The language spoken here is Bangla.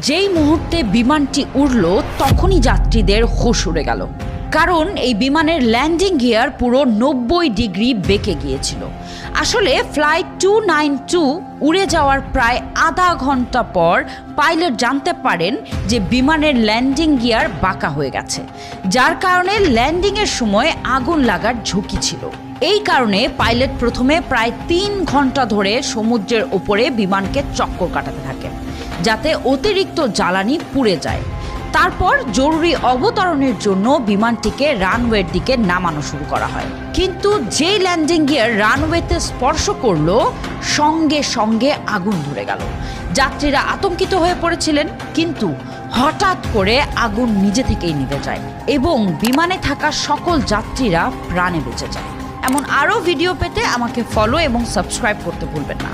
যেই মুহূর্তে বিমানটি উড়ল তখনই যাত্রীদের হুঁশ উড়ে গেল, কারণ এই বিমানের ল্যান্ডিং গিয়ার পুরো 90 ডিগ্রি বেঁকে গিয়েছিল। আসলে ফ্লাইট 292 উড়ে যাওয়ার প্রায় আধা ঘন্টা পর পাইলট জানতে পারেন যে বিমানের ল্যান্ডিং গিয়ার বাঁকা হয়ে গেছে, যার কারণে ল্যান্ডিংয়ের সময় আগুন লাগার ঝুঁকি ছিল। এই কারণে পাইলট প্রথমে প্রায় 3 ঘন্টা ধরে সমুদ্রের ওপরে বিমানকে চক্কর কাটাতে থাকেন, যাতে অতিরিক্ত জ্বালানি পুড়ে যায়। তারপর জরুরি অবতরণের জন্য বিমানটিকে রানওয়ের দিকে নামানো শুরু করা হয়। কিন্তু যেই ল্যান্ডিং গিয়ার রানওয়েতে স্পর্শ করলো, সঙ্গে সঙ্গে আগুন ধরে গেল। যাত্রীরা আতঙ্কিত হয়ে পড়েছিলেন, কিন্তু হঠাৎ করে আগুন নিজে থেকেই নিভে যায় এবং বিমানে থাকা সকল যাত্রীরা প্রাণে বেঁচে যায়। এমন আরও ভিডিও পেতে আমাকে ফলো এবং সাবস্ক্রাইব করতে ভুলবেন না।